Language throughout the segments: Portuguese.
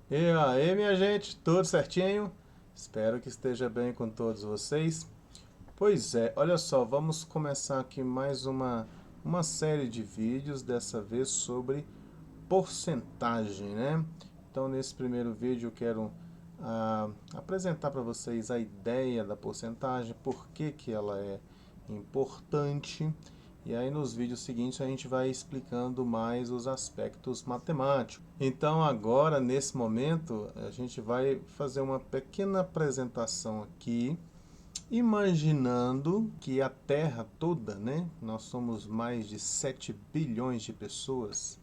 E aí, minha gente, tudo certinho? Espero que esteja bem com todos vocês. Pois é, olha só, vamos começar aqui mais uma série de vídeos, dessa vez sobre porcentagem, né? Então, nesse primeiro vídeo, eu quero apresentar para vocês a ideia da porcentagem, por que que ela é importante. E aí nos vídeos seguintes a gente vai explicando mais os aspectos matemáticos. Então agora, nesse momento, a gente vai fazer uma pequena apresentação aqui, imaginando que a Terra toda, né? Nós somos mais de 7 bilhões de pessoas,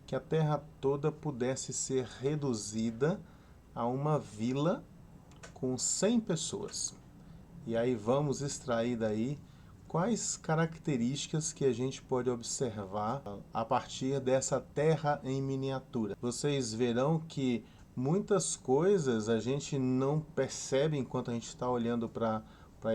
que a Terra toda pudesse ser reduzida a uma vila com 100 pessoas. E aí vamos extrair daí quais características que a gente pode observar a partir dessa Terra em miniatura. Vocês verão que muitas coisas a gente não percebe enquanto a gente está olhando para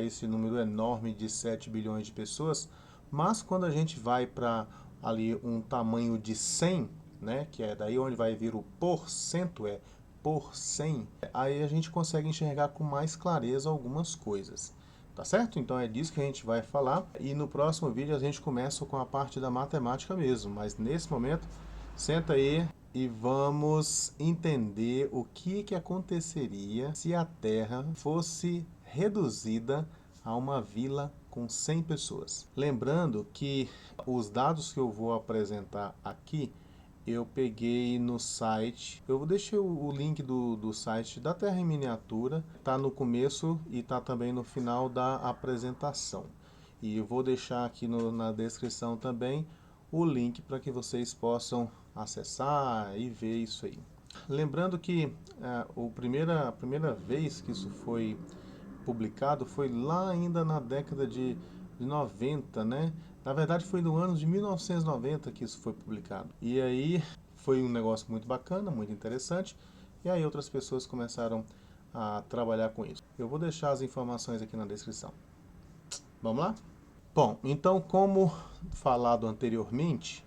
esse número enorme de 7 bilhões de pessoas, mas quando a gente vai para ali um tamanho de 100, né, que é daí onde vai vir o porcento, é por 100, aí a gente consegue enxergar com mais clareza algumas coisas. Tá certo? Então é disso que a gente vai falar. E no próximo vídeo a gente começa com a parte da matemática mesmo. Mas nesse momento, senta aí e vamos entender o que aconteceria se a Terra fosse reduzida a uma vila com 100 pessoas. Lembrando que os dados que eu vou apresentar aqui eu peguei no site, eu deixei o link do site da Terra em Miniatura, tá no começo e tá também no final da apresentação. E eu vou deixar aqui na descrição também o link para que vocês possam acessar e ver isso aí. Lembrando que a primeira vez que isso foi publicado foi lá ainda na década de 90, né? Na verdade foi no ano de 1990 que isso foi publicado. E aí foi um negócio muito bacana, muito interessante, e aí outras pessoas começaram a trabalhar com isso. Eu vou deixar as informações aqui na descrição. Vamos lá? Bom, então como falado anteriormente,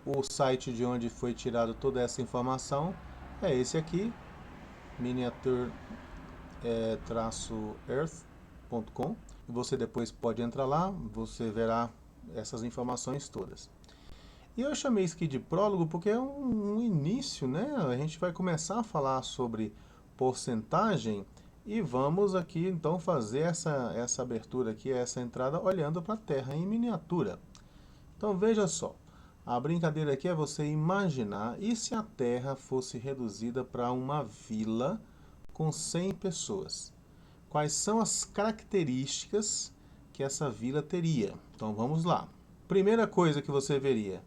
o site de onde foi tirada toda essa informação é esse aqui, miniature-earth.com. Você depois pode entrar lá, você verá essas informações todas. E eu chamei isso aqui de prólogo porque é um início, né? A gente vai começar a falar sobre porcentagem e vamos aqui então fazer essa abertura aqui, essa entrada, olhando para a Terra em miniatura. Então veja só, a brincadeira aqui é você imaginar, e se a Terra fosse reduzida para uma vila com 100 pessoas? Quais são as características que essa vila teria? Então vamos lá. Primeira coisa que você veria,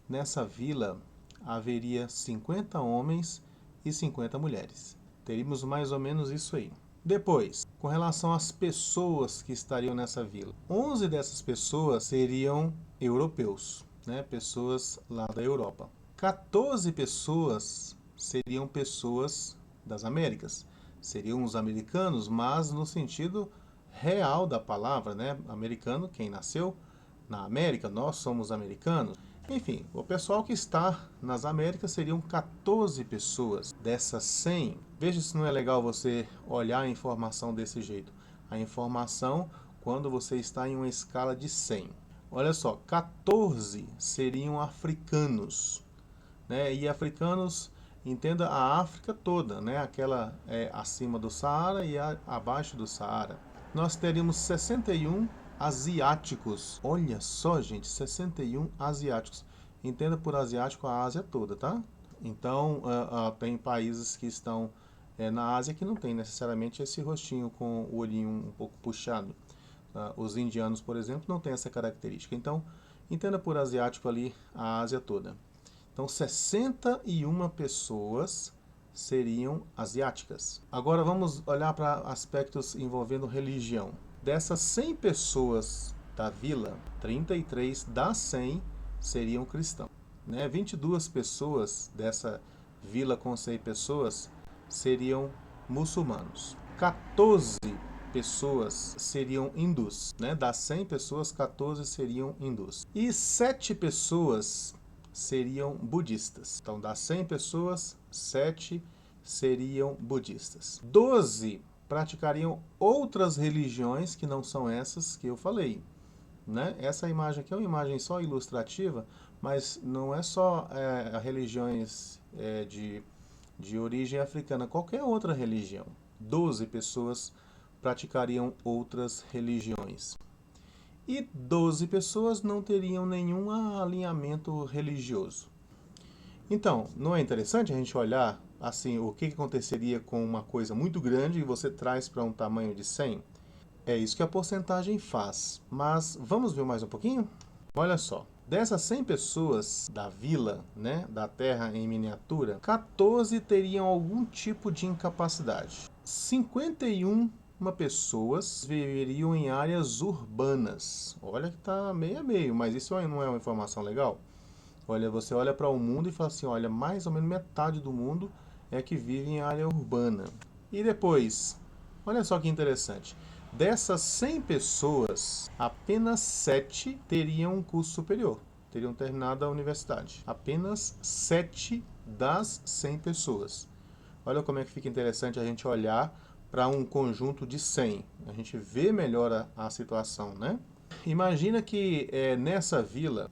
nessa vila haveria 50 homens e 50 mulheres. Teríamos mais ou menos isso aí. Depois, com relação às pessoas que estariam nessa vila, 11 dessas pessoas seriam europeus, né? Pessoas lá da Europa. 14 pessoas seriam pessoas das Américas. Seriam os americanos, mas no sentido real da palavra, né? Americano, quem nasceu na América, nós somos americanos. Enfim, o pessoal que está nas Américas seriam 14 pessoas dessas 100. Veja se não é legal você olhar a informação desse jeito. A informação quando você está em uma escala de 100. Olha só, 14 seriam africanos, né? E africanos, entenda a África toda, né? Aquela acima do Saara e abaixo do Saara. Nós teríamos 61 asiáticos. Olha só, gente, 61 asiáticos. Entenda por asiático a Ásia toda, tá? Então, tem países que estão na Ásia que não tem necessariamente esse rostinho com o olhinho um pouco puxado. Os indianos, por exemplo, não têm essa característica. Então, entenda por asiático ali a Ásia toda. Então, 61 pessoas seriam asiáticas. Agora vamos olhar para aspectos envolvendo religião. Dessas 100 pessoas da vila, 33 das 100 seriam cristãos, né? 22 pessoas dessa vila com 100 pessoas seriam muçulmanos. 14 pessoas seriam hindus, né? Das 100 pessoas, 14 seriam hindus. E 7 pessoas seriam budistas. Então, das 100 pessoas, 7 seriam budistas. 12 praticariam outras religiões que não são essas que eu falei, né? Essa imagem aqui é uma imagem só ilustrativa, mas não é só religiões de origem africana, qualquer outra religião. 12 pessoas praticariam outras religiões. E 12 pessoas não teriam nenhum alinhamento religioso. Então, não é interessante a gente olhar assim o que aconteceria com uma coisa muito grande e você traz para um tamanho de 100? É isso que a porcentagem faz. Mas vamos ver mais um pouquinho? Olha só. Dessas 100 pessoas da vila, né, da terra em miniatura, 14 teriam algum tipo de incapacidade. 51 pessoas viveriam em áreas urbanas. Olha que tá meio a meio, mas isso não é uma informação legal? Olha, você olha para o mundo e fala assim, olha, mais ou menos metade do mundo é que vive em área urbana. E depois, olha só que interessante. Dessas 100 pessoas, apenas 7 teriam um curso superior, teriam terminado a universidade. Apenas 7 das 100 pessoas. Olha como é que fica interessante a gente olhar para um conjunto de 100. A gente vê melhor a situação, né? Imagina que nessa vila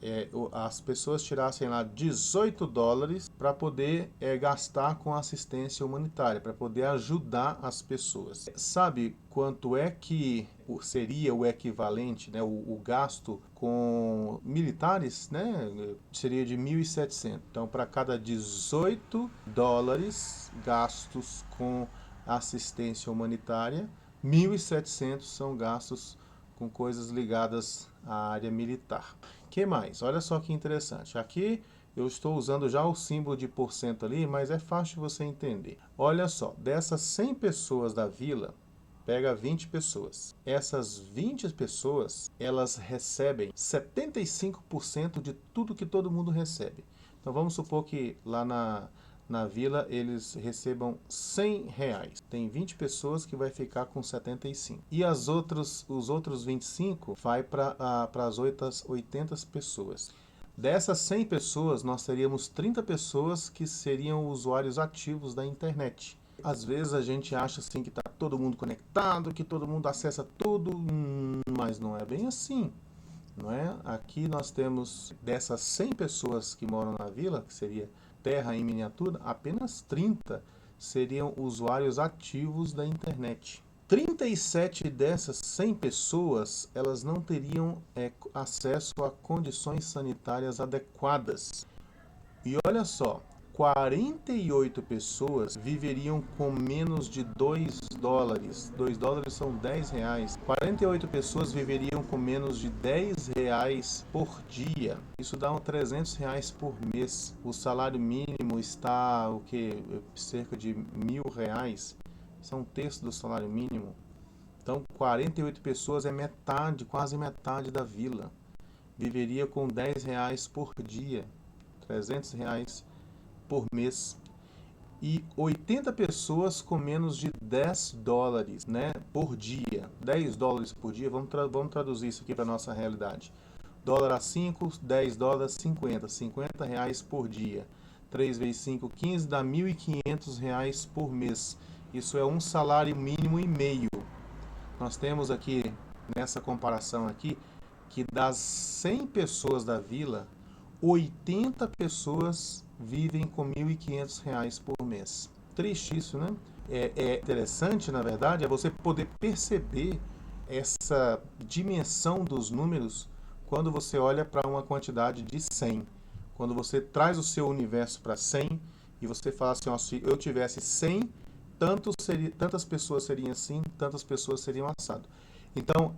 as pessoas tirassem lá $18 para poder gastar com assistência humanitária, para poder ajudar as pessoas. Sabe quanto é que seria o equivalente, né, o gasto com militares, né, seria de 1.700. Então, para cada $18 gastos com assistência humanitária, 1.700 são gastos com coisas ligadas à área militar. Que mais? Olha só que interessante. Aqui eu estou usando já o símbolo de porcento ali, mas é fácil você entender. Olha só, dessas 100 pessoas da vila, pega 20 pessoas. Essas 20 pessoas, elas recebem 75% de tudo que todo mundo recebe. Então vamos supor que lá na vila eles recebam R$100. Tem 20 pessoas que vai ficar com 75. E os outros 25 vai para as 80 pessoas. Dessas 100 pessoas, nós teríamos 30 pessoas que seriam usuários ativos da internet. Às vezes a gente acha assim que está todo mundo conectado, que todo mundo acessa tudo, mas não é bem assim. Não é? Aqui nós temos dessas 100 pessoas que moram na vila, que seria terra em miniatura, apenas 30 seriam usuários ativos da internet. 37 dessas 100 pessoas, elas não teriam acesso a condições sanitárias adequadas. E olha só, 48 pessoas viveriam com menos de $2. $2 são R$10. 48 pessoas viveriam com menos de R$10 por dia. Isso dá uns R$300 por mês. O salário mínimo está, o que? Cerca de R$1.000. São um terço do salário mínimo. Então, 48 pessoas é metade, quase metade da vila. Viveria com R$10 por dia. R$300 por mês. E 80 pessoas com menos de $10, né, por dia. $10 por dia, vamos traduzir isso aqui para a nossa realidade. Dólar a 5, $10, 50. R$50 por dia. 3 vezes 5, 15, dá R$1.500 por mês. Isso é um salário mínimo e meio. Nós temos aqui, nessa comparação aqui, que das 100 pessoas da vila, 80 pessoas vivem com R$1.500 por mês. Triste isso, né? É interessante, na verdade, é você poder perceber essa dimensão dos números quando você olha para uma quantidade de 100. Quando você traz o seu universo para 100 e você fala assim, ó, se eu tivesse 100, tantas pessoas seriam assim, tantas pessoas seriam assado. Então,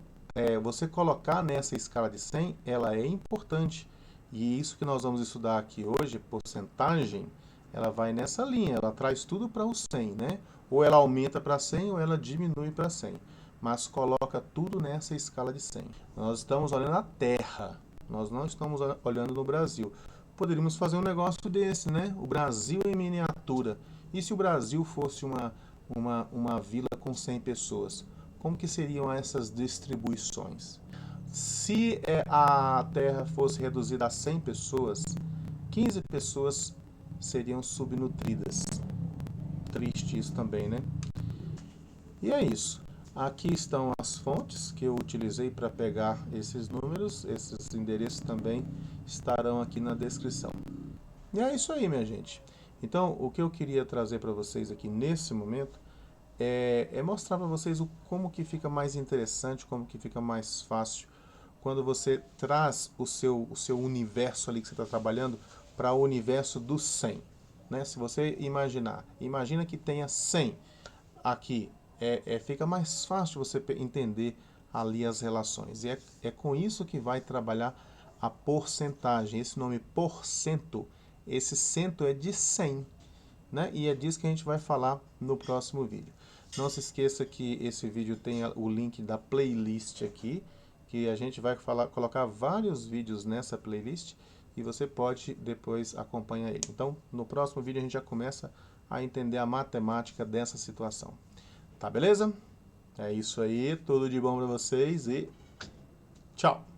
você colocar nessa escala de 100, ela é importante. E isso que nós vamos estudar aqui hoje, porcentagem, ela vai nessa linha, ela traz tudo para o 100, né? Ou ela aumenta para 100 ou ela diminui para 100. Mas coloca tudo nessa escala de 100. Nós estamos olhando a Terra, nós não estamos olhando no Brasil. Poderíamos fazer um negócio desse, né? O Brasil em miniatura. E se o Brasil fosse uma vila com 100 pessoas? Como que seriam essas distribuições? Se a Terra fosse reduzida a 100 pessoas, 15 pessoas seriam subnutridas. triste isso também, né? E é isso. Aqui estão as fontes que eu utilizei para pegar esses números. Esses endereços também estarão aqui na descrição. E é isso aí, minha gente. Então, o que eu queria trazer para vocês aqui nesse momento é mostrar para vocês como que fica mais interessante, como que fica mais fácil quando você traz o seu universo ali que você está trabalhando para o universo do 100. Né? Se você imagina que tenha 100 aqui, fica mais fácil você entender ali as relações. E é com isso que vai trabalhar a porcentagem. Esse nome porcento, esse cento é de 100. Né? E é disso que a gente vai falar no próximo vídeo. Não se esqueça que esse vídeo tem o link da playlist aqui, que a gente vai colocar vários vídeos nessa playlist e você pode depois acompanhar ele. Então, no próximo vídeo a gente já começa a entender a matemática dessa situação. Tá beleza? É isso aí, tudo de bom para vocês e tchau!